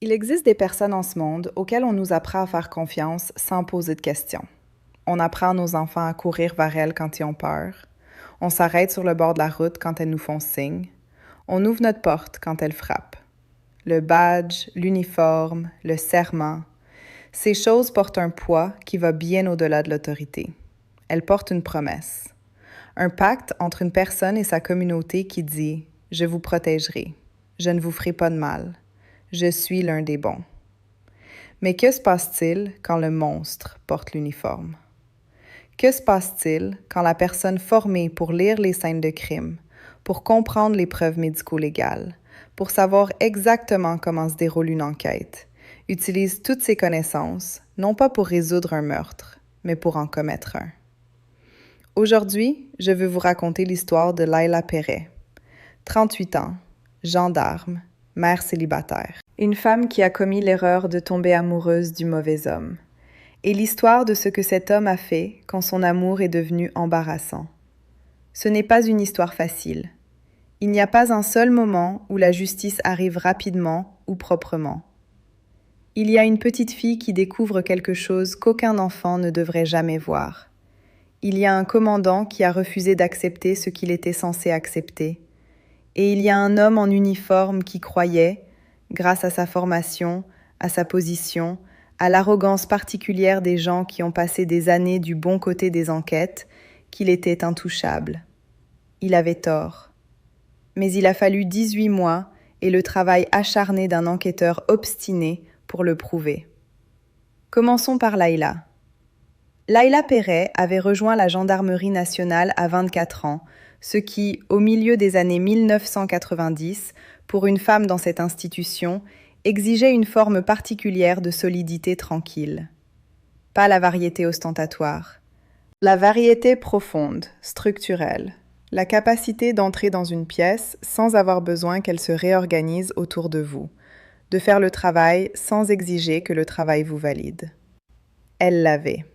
Il existe des personnes en ce monde auxquelles on nous apprend à faire confiance sans poser de questions. On apprend à nos enfants à courir vers elles quand ils ont peur. On s'arrête sur le bord de la route quand elles nous font signe. On ouvre notre porte quand elles frappent. Le badge, l'uniforme, le serment, ces choses portent un poids qui va bien au-delà de l'autorité. Elles portent une promesse. Un pacte entre une personne et sa communauté qui dit « Je vous protégerai. Je ne vous ferai pas de mal. Je suis l'un des bons. » Mais que se passe-t-il quand le monstre porte l'uniforme? Que se passe-t-il quand la personne formée pour lire les scènes de crime, pour comprendre les preuves médico-légales, pour savoir exactement comment se déroule une enquête, utilise toutes ses connaissances, non pas pour résoudre un meurtre, mais pour en commettre un? Aujourd'hui, je veux vous raconter l'histoire de Layla Perret. 38 ans, gendarme, mère célibataire. Une femme qui a commis l'erreur de tomber amoureuse du mauvais homme. Et l'histoire de ce que cet homme a fait quand son amour est devenu embarrassant. Ce n'est pas une histoire facile. Il n'y a pas un seul moment où la justice arrive rapidement ou proprement. Il y a une petite fille qui découvre quelque chose qu'aucun enfant ne devrait jamais voir. Il y a un commandant qui a refusé d'accepter ce qu'il était censé accepter. Et il y a un homme en uniforme qui croyait, grâce à sa formation, à sa position, à l'arrogance particulière des gens qui ont passé des années du bon côté des enquêtes, qu'il était intouchable. Il avait tort. Mais il a fallu 18 mois et le travail acharné d'un enquêteur obstiné pour le prouver. Commençons par Layla. Layla Perret avait rejoint la gendarmerie nationale à 24 ans, ce qui, au milieu des années 1990, pour une femme dans cette institution, exigeait une forme particulière de solidité tranquille. Pas la variété ostentatoire. La variété profonde, structurelle. La capacité d'entrer dans une pièce sans avoir besoin qu'elle se réorganise autour de vous. De faire le travail sans exiger que le travail vous valide. Elle l'avait.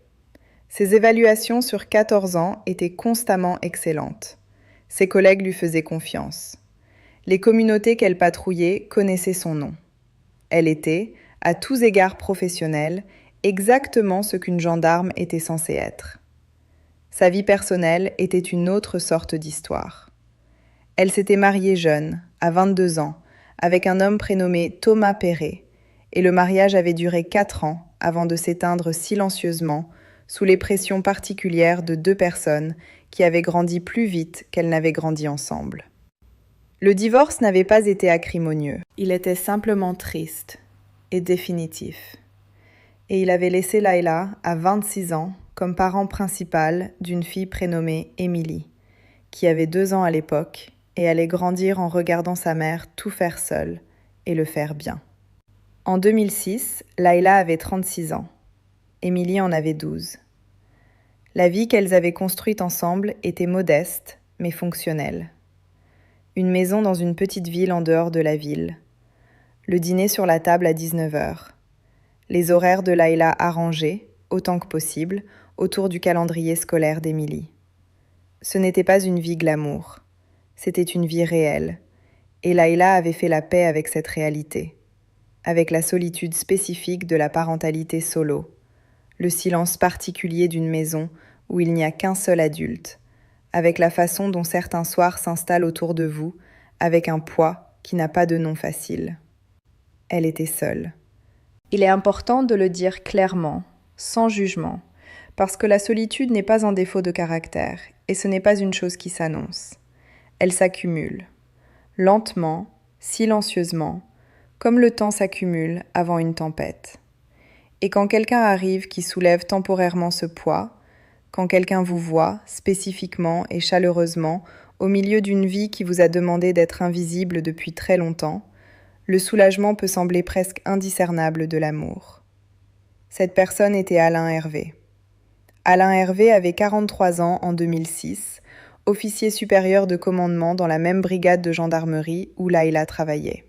Ses évaluations sur 14 ans étaient constamment excellentes. Ses collègues lui faisaient confiance. Les communautés qu'elle patrouillait connaissaient son nom. Elle était, à tous égards professionnels, exactement ce qu'une gendarme était censée être. Sa vie personnelle était une autre sorte d'histoire. Elle s'était mariée jeune, à 22 ans, avec un homme prénommé Thomas Perret, et le mariage avait duré 4 ans avant de s'éteindre silencieusement sous les pressions particulières de 2 personnes qui avaient grandi plus vite qu'elles n'avaient grandi ensemble. Le divorce n'avait pas été acrimonieux. Il était simplement triste et définitif. Et il avait laissé Layla, à 26 ans, comme parent principal d'une fille prénommée Émilie, qui avait 2 ans à l'époque et allait grandir en regardant sa mère tout faire seule et le faire bien. En 2006, Layla avait 36 ans. Émilie en avait 12. La vie qu'elles avaient construite ensemble était modeste, mais fonctionnelle. Une maison dans une petite ville en dehors de la ville. Le dîner sur la table à 19h. Les horaires de Layla arrangés, autant que possible, autour du calendrier scolaire d'Émilie. Ce n'était pas une vie glamour. C'était une vie réelle. Et Layla avait fait la paix avec cette réalité. Avec la solitude spécifique de la parentalité solo. Le silence particulier d'une maison où il n'y a qu'un seul adulte, avec la façon dont certains soirs s'installent autour de vous, avec un poids qui n'a pas de nom facile. Elle était seule. Il est important de le dire clairement, sans jugement, parce que la solitude n'est pas un défaut de caractère, et ce n'est pas une chose qui s'annonce. Elle s'accumule, lentement, silencieusement, comme le temps s'accumule avant une tempête. Et quand quelqu'un arrive qui soulève temporairement ce poids, quand quelqu'un vous voit, spécifiquement et chaleureusement, au milieu d'une vie qui vous a demandé d'être invisible depuis très longtemps, le soulagement peut sembler presque indiscernable de l'amour. Cette personne était Alain Hervé. Alain Hervé avait 43 ans en 2006, officier supérieur de commandement dans la même brigade de gendarmerie où Layla travaillait.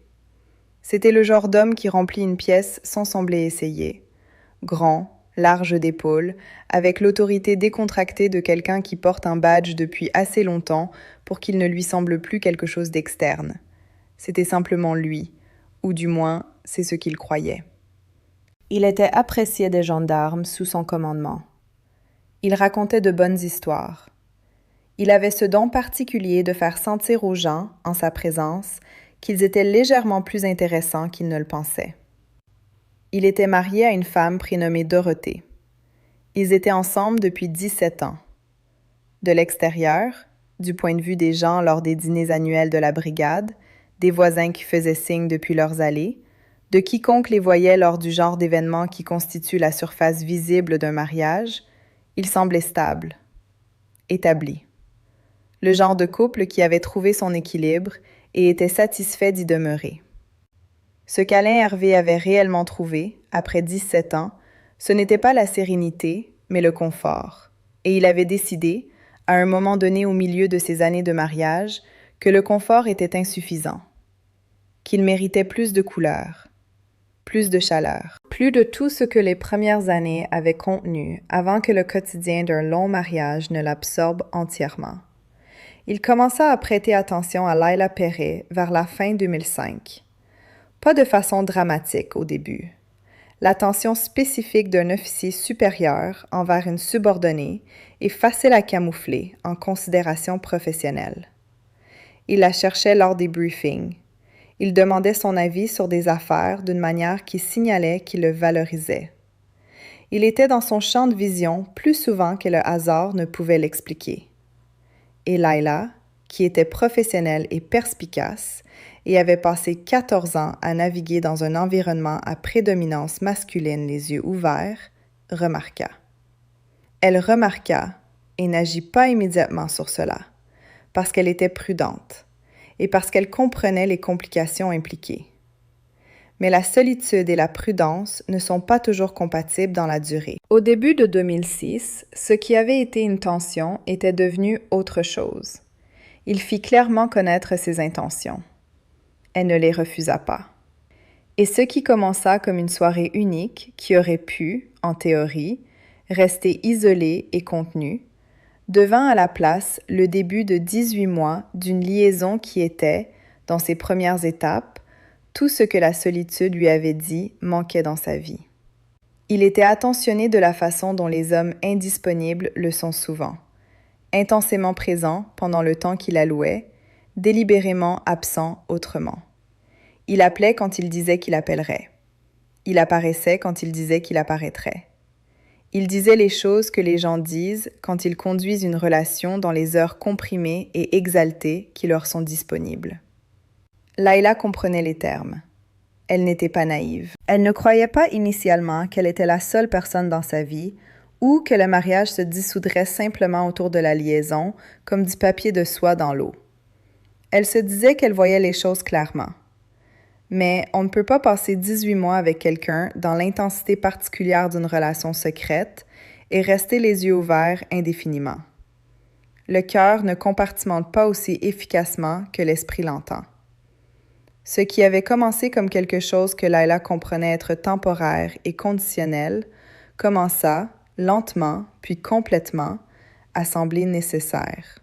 C'était le genre d'homme qui remplit une pièce sans sembler essayer. Grand, large d'épaules, avec l'autorité décontractée de quelqu'un qui porte un badge depuis assez longtemps pour qu'il ne lui semble plus quelque chose d'externe. C'était simplement lui, ou du moins, c'est ce qu'il croyait. Il était apprécié des gendarmes sous son commandement. Il racontait de bonnes histoires. Il avait ce don particulier de faire sentir aux gens, en sa présence, qu'ils étaient légèrement plus intéressants qu'ils ne le pensaient. Il était marié à une femme prénommée Dorothée. Ils étaient ensemble depuis 17 ans. De l'extérieur, du point de vue des gens lors des dîners annuels de la brigade, des voisins qui faisaient signe depuis leurs allées, de quiconque les voyait lors du genre d'événement qui constitue la surface visible d'un mariage, ils semblaient stables, établis. Le genre de couple qui avait trouvé son équilibre et était satisfait d'y demeurer. Ce qu'Alain Hervé avait réellement trouvé, après 17 ans, ce n'était pas la sérénité, mais le confort. Et il avait décidé, à un moment donné au milieu de ses années de mariage, que le confort était insuffisant, qu'il méritait plus de couleur, plus de chaleur, plus de tout ce que les premières années avaient contenu avant que le quotidien d'un long mariage ne l'absorbe entièrement. Il commença à prêter attention à Laila Perret vers la fin 2005. Pas de façon dramatique au début. L'attention spécifique d'un officier supérieur envers une subordonnée est facile à camoufler en considération professionnelle. Il la cherchait lors des briefings. Il demandait son avis sur des affaires d'une manière qui signalait qu'il le valorisait. Il était dans son champ de vision plus souvent que le hasard ne pouvait l'expliquer. Et Laila, qui était professionnelle et perspicace, et avait passé 14 ans à naviguer dans un environnement à prédominance masculine les yeux ouverts, remarqua. Elle remarqua et n'agit pas immédiatement sur cela, parce qu'elle était prudente et parce qu'elle comprenait les complications impliquées. Mais la solitude et la prudence ne sont pas toujours compatibles dans la durée. Au début de 2006, ce qui avait été une tension était devenu autre chose. Il fit clairement connaître ses intentions. Elle ne les refusa pas. Et ce qui commença comme une soirée unique, qui aurait pu, en théorie, rester isolée et contenue, devint à la place le début de 18 mois d'une liaison qui était, dans ses premières étapes, tout ce que la solitude lui avait dit manquait dans sa vie. Il était attentionné de la façon dont les hommes indisponibles le sont souvent, intensément présents pendant le temps qu'il allouait, délibérément absent autrement. Il appelait quand il disait qu'il appellerait. Il apparaissait quand il disait qu'il apparaîtrait. Il disait les choses que les gens disent quand ils conduisent une relation dans les heures comprimées et exaltées qui leur sont disponibles. Laila comprenait les termes. Elle n'était pas naïve. Elle ne croyait pas initialement qu'elle était la seule personne dans sa vie ou que le mariage se dissoudrait simplement autour de la liaison, comme du papier de soie dans l'eau. Elle se disait qu'elle voyait les choses clairement. Mais on ne peut pas passer 18 mois avec quelqu'un dans l'intensité particulière d'une relation secrète et rester les yeux ouverts indéfiniment. Le cœur ne compartimente pas aussi efficacement que l'esprit l'entend. Ce qui avait commencé comme quelque chose que Laila comprenait être temporaire et conditionnel commença, lentement, puis complètement, à sembler nécessaire.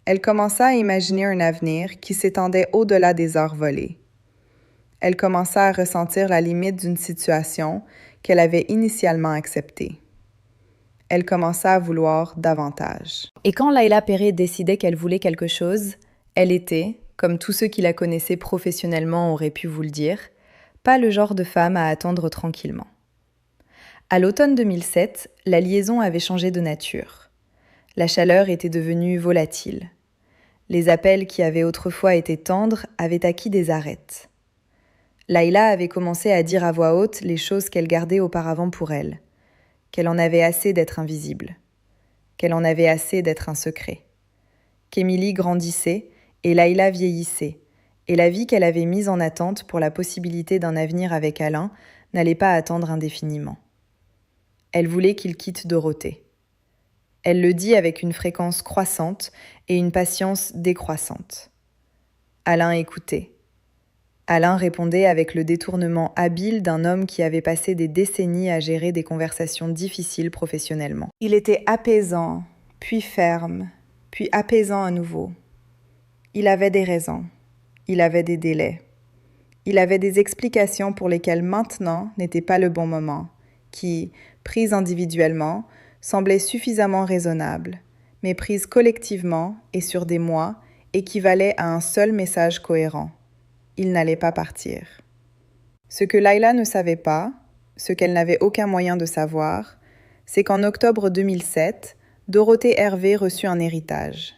Elle commença à imaginer un avenir qui s'étendait au-delà des heures volées. Elle commença à ressentir la limite d'une situation qu'elle avait initialement acceptée. Elle commença à vouloir davantage. Et quand Laila Perret décidait qu'elle voulait quelque chose, elle était, comme tous ceux qui la connaissaient professionnellement auraient pu vous le dire, pas le genre de femme à attendre tranquillement. À l'automne 2007, la liaison avait changé de nature. La chaleur était devenue volatile. Les appels qui avaient autrefois été tendres avaient acquis des arêtes. Laila avait commencé à dire à voix haute les choses qu'elle gardait auparavant pour elle, qu'elle en avait assez d'être invisible, qu'elle en avait assez d'être un secret, qu'Émilie grandissait et Laila vieillissait, et la vie qu'elle avait mise en attente pour la possibilité d'un avenir avec Alain n'allait pas attendre indéfiniment. Elle voulait qu'il quitte Dorothée. Elle le dit avec une fréquence croissante et une patience décroissante. Alain écoutait. Alain répondait avec le détournement habile d'un homme qui avait passé des décennies à gérer des conversations difficiles professionnellement. Il était apaisant, puis ferme, puis apaisant à nouveau. Il avait des raisons, il avait des délais. il avait des explications pour lesquelles maintenant n'était pas le bon moment, qui, prises individuellement, semblaient suffisamment raisonnables, mais prises collectivement et sur des mois, équivalaient à un seul message cohérent. Il n'allait pas partir. Ce que Layla ne savait pas, ce qu'elle n'avait aucun moyen de savoir, c'est qu'en octobre 2007, Dorothée Hervé reçut un héritage.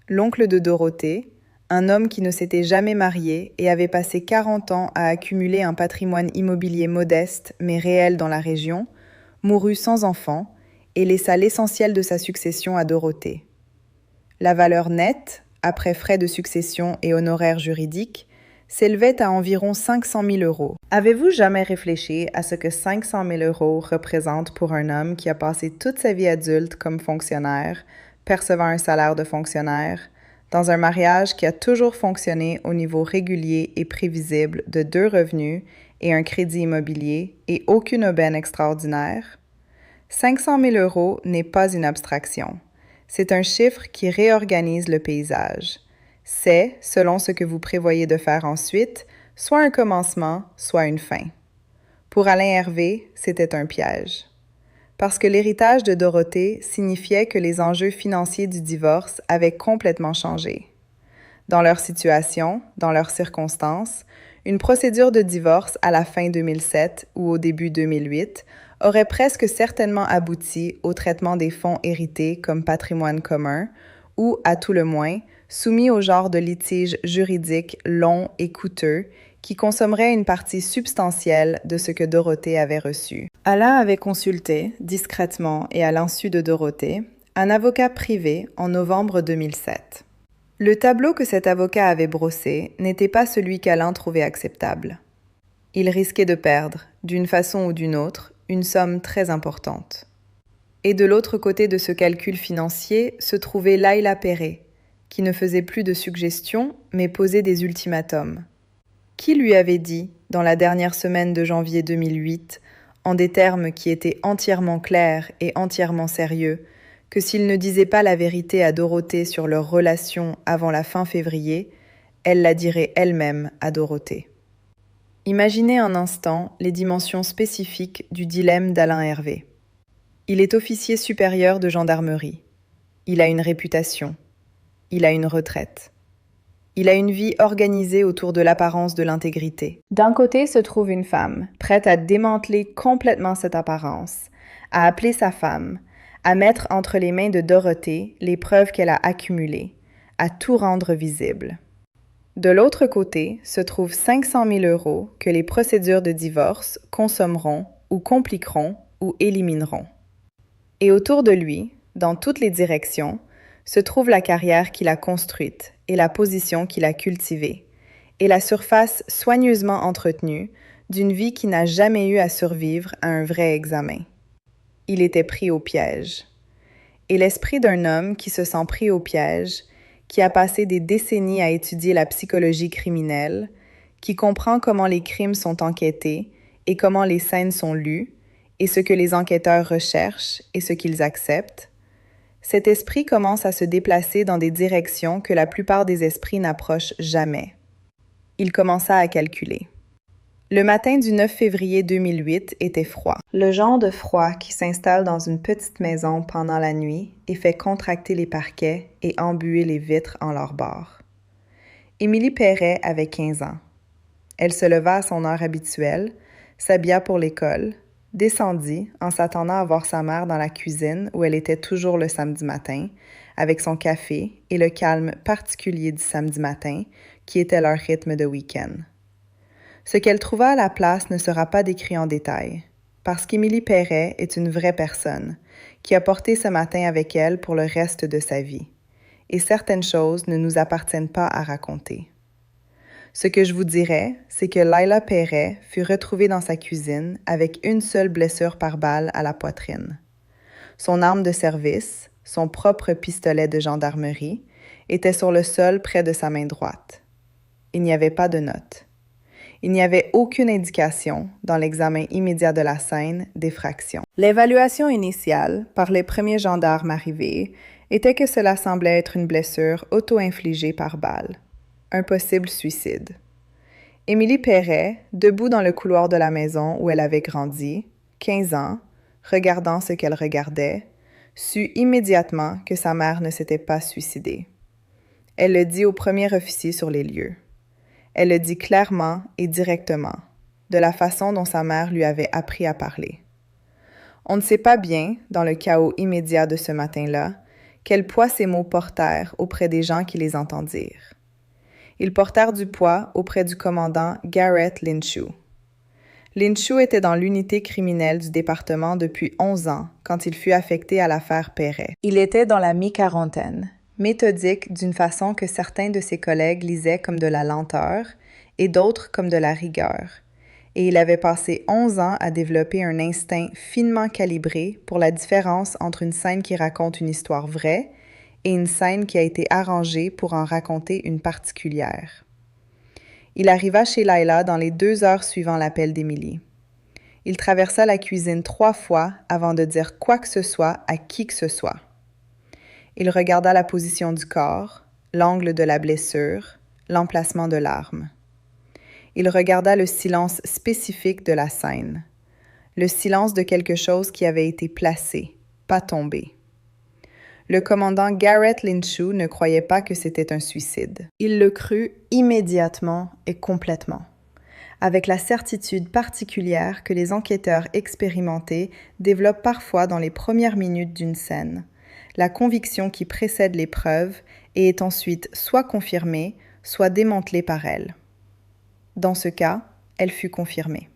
L'oncle de Dorothée, un homme qui ne s'était jamais marié et avait passé 40 ans à accumuler un patrimoine immobilier modeste mais réel dans la région, mourut sans enfant et laissa l'essentiel de sa succession à Dorothée. La valeur nette, après frais de succession et honoraires juridiques, s'élevait à environ 500 000 euros. Avez-vous jamais réfléchi à ce que 500 000 euros représentent pour un homme qui a passé toute sa vie adulte comme fonctionnaire, percevant un salaire de fonctionnaire, dans un mariage qui a toujours fonctionné au niveau régulier et prévisible de 2 revenus et un crédit immobilier et aucune aubaine extraordinaire? 500 000 euros n'est pas une abstraction. C'est un chiffre qui réorganise le paysage. C'est, selon ce que vous prévoyez de faire ensuite, soit un commencement, soit une fin. Pour Alain Hervé, c'était un piège. Parce que l'héritage de Dorothée signifiait que les enjeux financiers du divorce avaient complètement changé. Dans leur situation, dans leurs circonstances, une procédure de divorce à la fin 2007 ou au début 2008 aurait presque certainement abouti au traitement des fonds hérités comme patrimoine commun ou, à tout le moins, soumis au genre de litige juridique long et coûteux qui consommerait une partie substantielle de ce que Dorothée avait reçu. Alain avait consulté, discrètement et à l'insu de Dorothée, un avocat privé en novembre 2007. Le tableau que cet avocat avait brossé n'était pas celui qu'Alain trouvait acceptable. Il risquait de perdre, d'une façon ou d'une autre, une somme très importante. Et de l'autre côté de ce calcul financier se trouvait Layla Perret, qui ne faisait plus de suggestions, mais posait des ultimatums. Qui lui avait dit, dans la dernière semaine de janvier 2008, en des termes qui étaient entièrement clairs et entièrement sérieux, que s'il ne disait pas la vérité à Dorothée sur leur relation avant la fin février, elle la dirait elle-même à Dorothée. Imaginez un instant les dimensions spécifiques du dilemme d'Alain Hervé. Il est officier supérieur de gendarmerie. Il a une réputation. Il a une retraite. Il a une vie organisée autour de l'apparence de l'intégrité. D'un côté se trouve une femme, prête à démanteler complètement cette apparence, à appeler sa femme, à mettre entre les mains de Dorothée les preuves qu'elle a accumulées, à tout rendre visible. De l'autre côté se trouvent 500 000 euros que les procédures de divorce consommeront ou compliqueront ou élimineront. Et autour de lui, dans toutes les directions, se trouve la carrière qu'il a construite et la position qu'il a cultivée, et la surface soigneusement entretenue d'une vie qui n'a jamais eu à survivre à un vrai examen. Il était pris au piège. Et l'esprit d'un homme qui se sent pris au piège, qui a passé des décennies à étudier la psychologie criminelle, qui comprend comment les crimes sont enquêtés et comment les scènes sont lues, et ce que les enquêteurs recherchent et ce qu'ils acceptent, cet esprit commence à se déplacer dans des directions que la plupart des esprits n'approchent jamais. Il commença à calculer. Le matin du 9 février 2008 était froid. Le genre de froid qui s'installe dans une petite maison pendant la nuit et fait contracter les parquets et embuer les vitres en leur bord. Émilie Perret avait 15 ans. Elle se leva à son heure habituelle, s'habilla pour l'école, descendit en s'attendant à voir sa mère dans la cuisine où elle était toujours le samedi matin, avec son café et le calme particulier du samedi matin, qui était leur rythme de week-end. Ce qu'elle trouva à la place ne sera pas décrit en détail, parce qu'Émilie Perret est une vraie personne, qui a porté ce matin avec elle pour le reste de sa vie, et certaines choses ne nous appartiennent pas à raconter. Ce que je vous dirais, c'est que Layla Perret fut retrouvée dans sa cuisine avec une seule blessure par balle à la poitrine. Son arme de service, son propre pistolet de gendarmerie, était sur le sol près de sa main droite. Il n'y avait pas de notes. Il n'y avait aucune indication, dans l'examen immédiat de la scène, d'effraction. L'évaluation initiale, par les premiers gendarmes arrivés, était que cela semblait être une blessure auto-infligée par balle. Un possible suicide. Émilie Perret, debout dans le couloir de la maison où elle avait grandi, 15 ans, regardant ce qu'elle regardait, sut immédiatement que sa mère ne s'était pas suicidée. Elle le dit au premier officier sur les lieux. Elle le dit clairement et directement, de la façon dont sa mère lui avait appris à parler. On ne sait pas bien, dans le chaos immédiat de ce matin-là, quel poids ces mots portèrent auprès des gens qui les entendirent. Ils portèrent du poids auprès du commandant Garrett Linshew. Linshew était dans l'unité criminelle du département depuis 11 ans quand il fut affecté à l'affaire Perret. Il était dans la mi-quarantaine, méthodique d'une façon que certains de ses collègues lisaient comme de la lenteur et d'autres comme de la rigueur. Et il avait passé 11 ans à développer un instinct finement calibré pour la différence entre une scène qui raconte une histoire vraie et une scène qui a été arrangée pour en raconter une particulière. Il arriva chez Layla dans les 2 heures suivant l'appel d'Émilie. Il traversa la cuisine 3 fois avant de dire quoi que ce soit à qui que ce soit. Il regarda la position du corps, l'angle de la blessure, l'emplacement de l'arme. Il regarda le silence spécifique de la scène, le silence de quelque chose qui avait été placé, pas tombé. Le commandant Garrett Linshew ne croyait pas que c'était un suicide. Il le crut immédiatement et complètement, avec la certitude particulière que les enquêteurs expérimentés développent parfois dans les premières minutes d'une scène, la conviction qui précède les preuves et est ensuite soit confirmée, soit démantelée par elles. Dans ce cas, elle fut confirmée.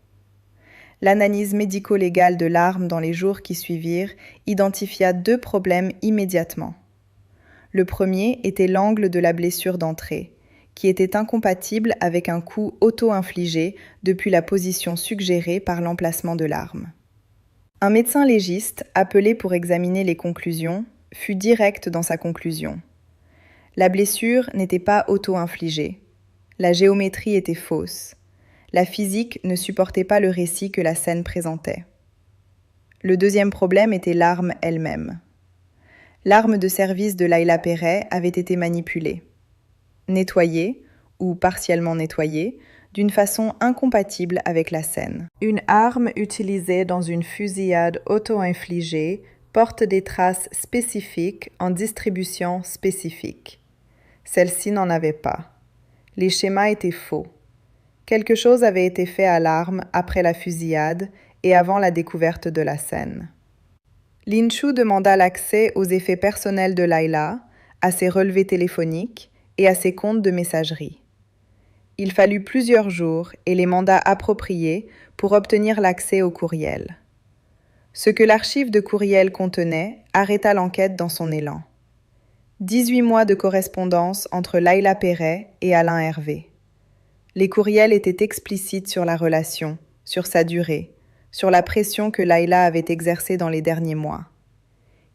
L'analyse médico-légale de l'arme dans les jours qui suivirent identifia 2 problèmes immédiatement. Le premier était l'angle de la blessure d'entrée, qui était incompatible avec un coup auto-infligé depuis la position suggérée par l'emplacement de l'arme. Un médecin légiste, appelé pour examiner les conclusions, fut direct dans sa conclusion. La blessure n'était pas auto-infligée. La géométrie était fausse. La physique ne supportait pas le récit que la scène présentait. Le deuxième problème était l'arme elle-même. L'arme de service de Layla Perret avait été manipulée, nettoyée, ou partiellement nettoyée, d'une façon incompatible avec la scène. Une arme utilisée dans une fusillade auto-infligée porte des traces spécifiques en distribution spécifique. Celle-ci n'en avait pas. Les schémas étaient faux. Quelque chose avait été fait à l'arme après la fusillade et avant la découverte de la scène. Linshew demanda l'accès aux effets personnels de Layla, à ses relevés téléphoniques et à ses comptes de messagerie. Il fallut plusieurs jours et les mandats appropriés pour obtenir l'accès au courriel. Ce que l'archive de courriel contenait arrêta l'enquête dans son élan. 18 mois de correspondance entre Layla Perret et Alain Hervé. Les courriels étaient explicites sur la relation, sur sa durée, sur la pression que Layla avait exercée dans les derniers mois.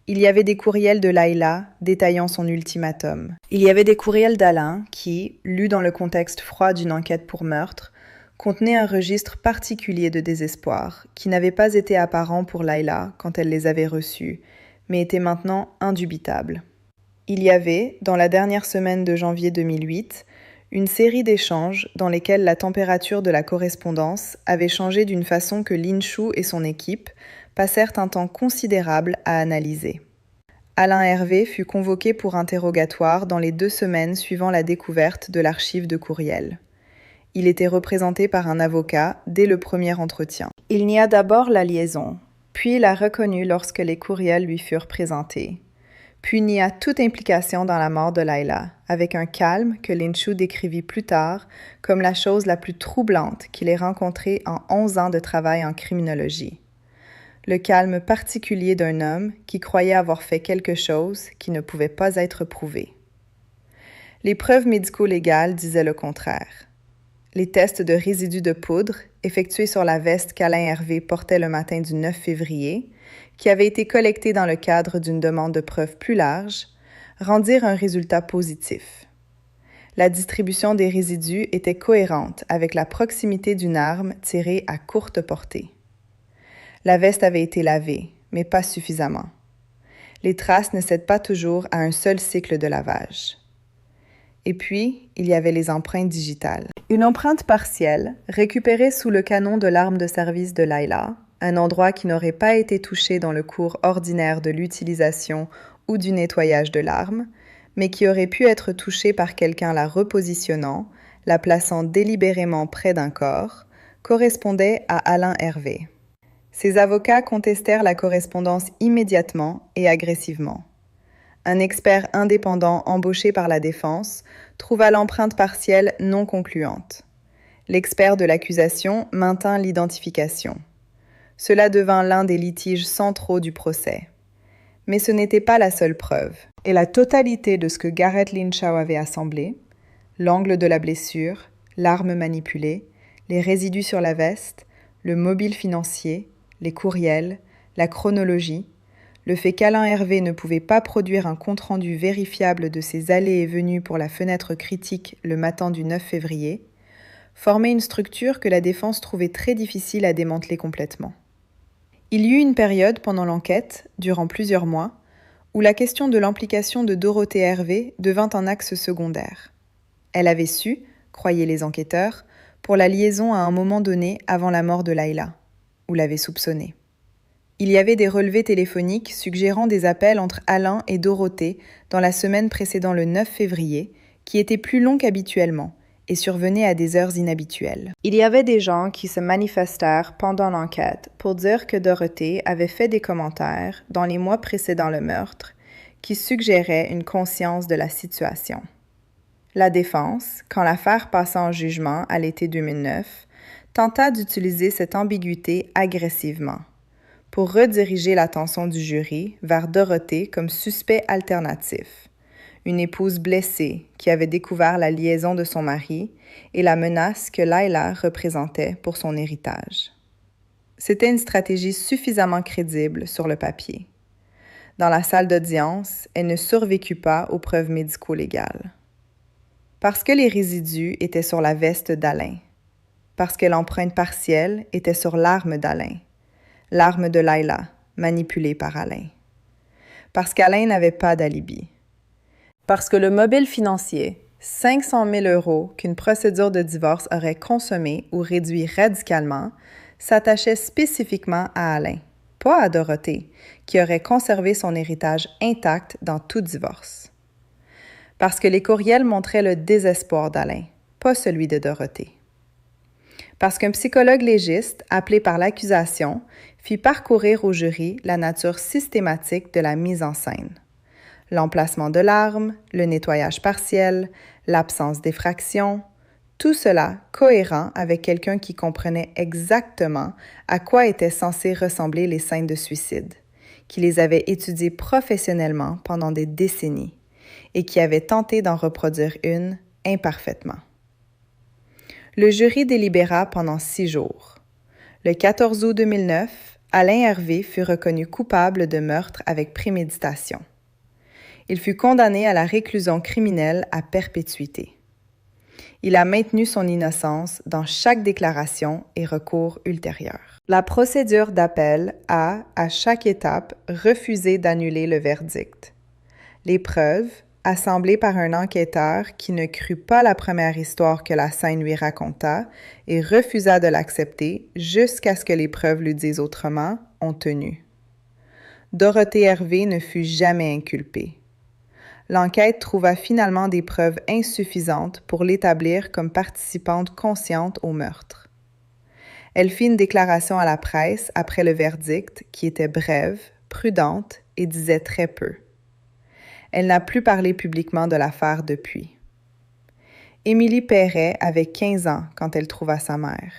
Il y avait des courriels de Layla détaillant son ultimatum. Il y avait des courriels d'Alain qui, lus dans le contexte froid d'une enquête pour meurtre, contenaient un registre particulier de désespoir qui n'avait pas été apparent pour Layla quand elle les avait reçus, mais était maintenant indubitable. Il y avait, dans la dernière semaine de janvier 2008, une série d'échanges dans lesquels la température de la correspondance avait changé d'une façon que Linshew et son équipe passèrent un temps considérable à analyser. Alain Hervé fut convoqué pour interrogatoire dans les 2 semaines suivant la découverte de l'archive de courriel. Il était représenté par un avocat dès le premier entretien. Il nia d'abord la liaison, puis la reconnut lorsque les courriels lui furent présentés. Puis nia toute implication dans la mort de Layla, avec un calme que Linshew décrivit plus tard comme la chose la plus troublante qu'il ait rencontrée en 11 ans de travail en criminologie. Le calme particulier d'un homme qui croyait avoir fait quelque chose qui ne pouvait pas être prouvé. Les preuves médico-légales disaient le contraire. Les tests de résidus de poudre, effectués sur la veste qu'Alain Hervé portait le matin du 9 février, qui avait été collectés dans le cadre d'une demande de preuves plus large, rendirent un résultat positif. La distribution des résidus était cohérente avec la proximité d'une arme tirée à courte portée. La veste avait été lavée, mais pas suffisamment. Les traces ne cèdent pas toujours à un seul cycle de lavage. Et puis, il y avait les empreintes digitales. Une empreinte partielle, récupérée sous le canon de l'arme de service de Layla, un endroit qui n'aurait pas été touché dans le cours ordinaire de l'utilisation ou du nettoyage de l'arme, mais qui aurait pu être touché par quelqu'un la repositionnant, la plaçant délibérément près d'un corps, correspondait à Alain Hervé. Ses avocats contestèrent la correspondance immédiatement et agressivement. Un expert indépendant embauché par la défense trouva l'empreinte partielle non concluante. L'expert de l'accusation maintint l'identification. Cela devint l'un des litiges centraux du procès. Mais ce n'était pas la seule preuve. Et la totalité de ce que Garrett Lynchow avait assemblé, l'angle de la blessure, l'arme manipulée, les résidus sur la veste, le mobile financier, les courriels, la chronologie, le fait qu'Alain Hervé ne pouvait pas produire un compte-rendu vérifiable de ses allées et venues pour la fenêtre critique le matin du 9 février, formait une structure que la défense trouvait très difficile à démanteler complètement. Il y eut une période pendant l'enquête, durant plusieurs mois, où la question de l'implication de Dorothée Hervé devint un axe secondaire. Elle avait su, croyaient les enquêteurs, pour la liaison à un moment donné avant la mort de Layla, ou l'avait soupçonnée. Il y avait des relevés téléphoniques suggérant des appels entre Alain et Dorothée dans la semaine précédant le 9 février, qui étaient plus longs qu'habituellement et survenaient à des heures inhabituelles. Il y avait des gens qui se manifestèrent pendant l'enquête pour dire que Dorothée avait fait des commentaires dans les mois précédant le meurtre qui suggéraient une conscience de la situation. La défense, quand l'affaire passa en jugement à l'été 2009, tenta d'utiliser cette ambiguïté agressivement pour rediriger l'attention du jury vers Dorothée comme suspect alternatif, une épouse blessée qui avait découvert la liaison de son mari et la menace que Layla représentait pour son héritage. C'était une stratégie suffisamment crédible sur le papier. Dans la salle d'audience, elle ne survécut pas aux preuves médico-légales. Parce que les résidus étaient sur la veste d'Alain, parce que l'empreinte partielle était sur l'arme d'Alain, l'arme de Layla, manipulée par Alain. Parce qu'Alain n'avait pas d'alibi. Parce que le mobile financier, 500 000 € qu'une procédure de divorce aurait consommé ou réduit radicalement, s'attachait spécifiquement à Alain, pas à Dorothée, qui aurait conservé son héritage intact dans tout divorce. Parce que les courriels montraient le désespoir d'Alain, pas celui de Dorothée. Parce qu'un psychologue légiste, appelé par l'accusation, fit parcourir au jury la nature systématique de la mise en scène. L'emplacement de l'arme, le nettoyage partiel, l'absence d'effraction, tout cela cohérent avec quelqu'un qui comprenait exactement à quoi étaient censées ressembler les scènes de suicide, qui les avait étudiées professionnellement pendant des décennies et qui avait tenté d'en reproduire une imparfaitement. Le jury délibéra pendant 6 jours. Le 14 août 2009, Alain Hervé fut reconnu coupable de meurtre avec préméditation. Il fut condamné à la réclusion criminelle à perpétuité. Il a maintenu son innocence dans chaque déclaration et recours ultérieur. La procédure d'appel a, à chaque étape, refusé d'annuler le verdict. Les preuves, assemblées par un enquêteur qui ne crut pas la première histoire que la scène lui raconta et refusa de l'accepter jusqu'à ce que les preuves lui disent autrement, ont tenu. Dorothée Hervé ne fut jamais inculpée. L'enquête trouva finalement des preuves insuffisantes pour l'établir comme participante consciente au meurtre. Elle fit une déclaration à la presse après le verdict qui était brève, prudente et disait très peu. Elle n'a plus parlé publiquement de l'affaire depuis. Émilie Perret avait 15 ans quand elle trouva sa mère.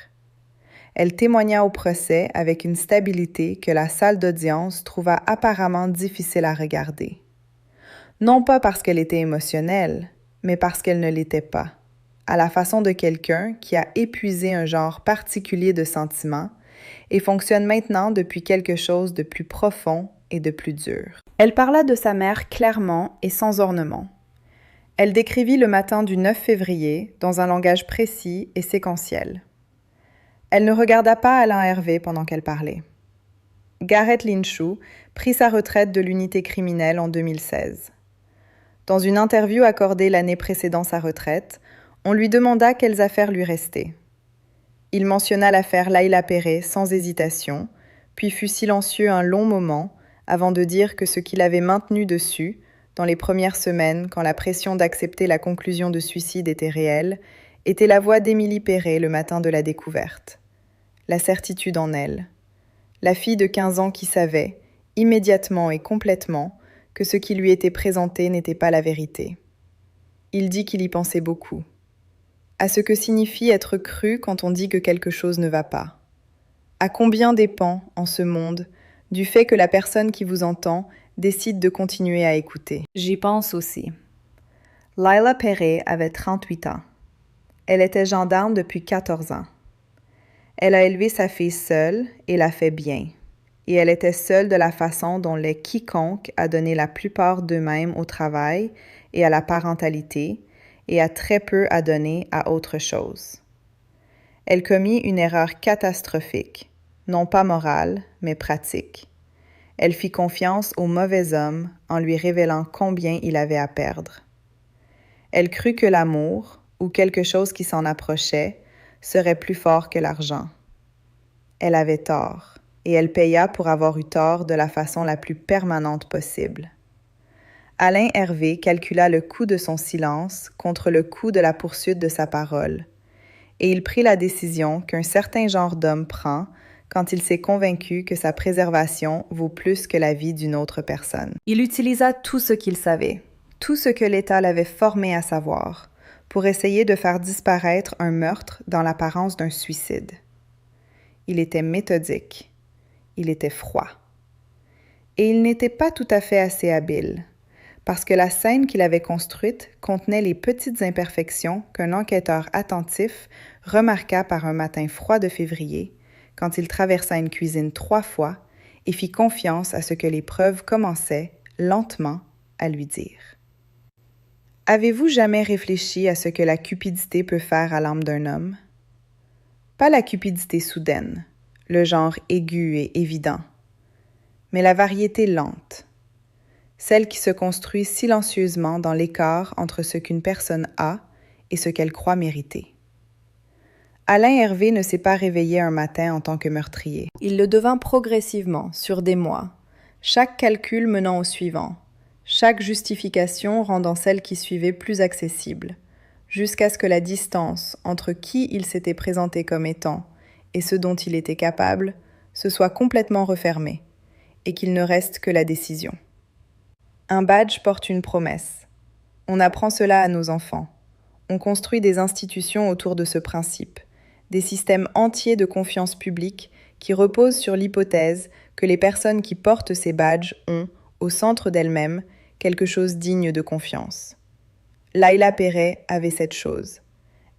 Elle témoigna au procès avec une stabilité que la salle d'audience trouva apparemment difficile à regarder. Non pas parce qu'elle était émotionnelle, mais parce qu'elle ne l'était pas, à la façon de quelqu'un qui a épuisé un genre particulier de sentiments et fonctionne maintenant depuis quelque chose de plus profond et de plus dur. Elle parla de sa mère clairement et sans ornement. Elle décrivit le matin du 9 février dans un langage précis et séquentiel. Elle ne regarda pas Alain Hervé pendant qu'elle parlait. Garrett Lynchow prit sa retraite de l'unité criminelle en 2016. Dans une interview accordée l'année précédant sa retraite, on lui demanda quelles affaires lui restaient. Il mentionna l'affaire Laila Perret sans hésitation, puis fut silencieux un long moment avant de dire que ce qu'il avait maintenu dessus, dans les premières semaines, quand la pression d'accepter la conclusion de suicide était réelle, était la voix d'Émilie Perret le matin de la découverte. La certitude en elle. La fille de 15 ans qui savait, immédiatement et complètement, que ce qui lui était présenté n'était pas la vérité. Il dit qu'il y pensait beaucoup. À ce que signifie être cru quand on dit que quelque chose ne va pas. À combien dépend, en ce monde, du fait que la personne qui vous entend décide de continuer à écouter. J'y pense aussi. Laila Perret avait 38 ans. Elle était gendarme depuis 14 ans. Elle a élevé sa fille seule et l'a fait bien. Et elle était seule de la façon dont les quiconque a donné la plupart d'eux-mêmes au travail et à la parentalité, et a très peu à donner à autre chose. Elle commit une erreur catastrophique, non pas morale, mais pratique. Elle fit confiance au mauvais homme en lui révélant combien il avait à perdre. Elle crut que l'amour, ou quelque chose qui s'en approchait, serait plus fort que l'argent. Elle avait tort, et elle paya pour avoir eu tort de la façon la plus permanente possible. Alain Hervé calcula le coût de son silence contre le coût de la poursuite de sa parole, et il prit la décision qu'un certain genre d'homme prend quand il s'est convaincu que sa préservation vaut plus que la vie d'une autre personne. Il utilisa tout ce qu'il savait, tout ce que l'État l'avait formé à savoir, pour essayer de faire disparaître un meurtre dans l'apparence d'un suicide. Il était méthodique, il était froid. Et il n'était pas tout à fait assez habile, parce que la scène qu'il avait construite contenait les petites imperfections qu'un enquêteur attentif remarqua par un matin froid de février, quand il traversa une cuisine 3 fois et fit confiance à ce que les preuves commençaient, lentement, à lui dire. Avez-vous jamais réfléchi à ce que la cupidité peut faire à l'âme d'un homme? Pas la cupidité soudaine, le genre aigu et évident, mais la variété lente, celle qui se construit silencieusement dans l'écart entre ce qu'une personne a et ce qu'elle croit mériter. Alain Hervé ne s'est pas réveillé un matin en tant que meurtrier. Il le devint progressivement, sur des mois, chaque calcul menant au suivant, chaque justification rendant celle qui suivait plus accessible, jusqu'à ce que la distance entre qui il s'était présenté comme étant et ce dont il était capable se soit complètement refermée, et qu'il ne reste que la décision. Un badge porte une promesse. On apprend cela à nos enfants. On construit des institutions autour de ce principe, des systèmes entiers de confiance publique qui reposent sur l'hypothèse que les personnes qui portent ces badges ont, au centre d'elles-mêmes, quelque chose digne de confiance. Laila Perret avait cette chose.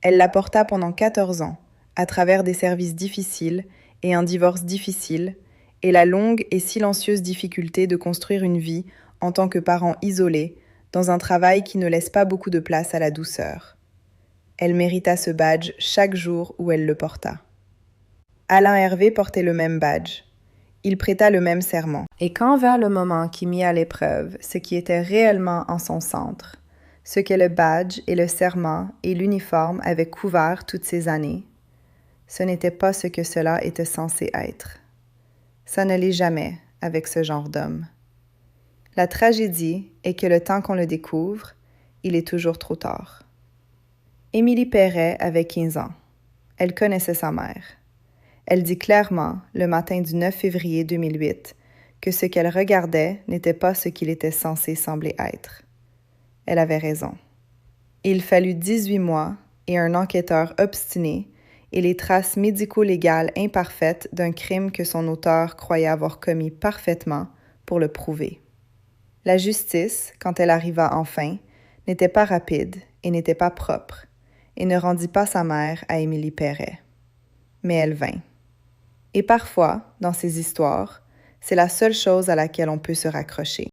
Elle la porta pendant 14 ans, à travers des services difficiles et un divorce difficile, et la longue et silencieuse difficulté de construire une vie en tant que parent isolé, dans un travail qui ne laisse pas beaucoup de place à la douceur. Elle mérita ce badge chaque jour où elle le porta. Alain Hervé portait le même badge. Il prêta le même serment. Et quand vint le moment qui mit à l'épreuve ce qui était réellement en son centre, ce que le badge et le serment et l'uniforme avaient couvert toutes ces années, ce n'était pas ce que cela était censé être. Ça ne l'est jamais avec ce genre d'homme. La tragédie est que le temps qu'on le découvre, il est toujours trop tard. Émilie Perret avait 15 ans. Elle connaissait sa mère. Elle dit clairement, le matin du 9 février 2008, que ce qu'elle regardait n'était pas ce qu'il était censé sembler être. Elle avait raison. Il fallut 18 mois et un enquêteur obstiné et les traces médico-légales imparfaites d'un crime que son auteur croyait avoir commis parfaitement pour le prouver. La justice, quand elle arriva enfin, n'était pas rapide et n'était pas propre, et ne rendit pas sa mère à Émilie Perret. Mais elle vint. Et parfois, dans ces histoires, c'est la seule chose à laquelle on peut se raccrocher.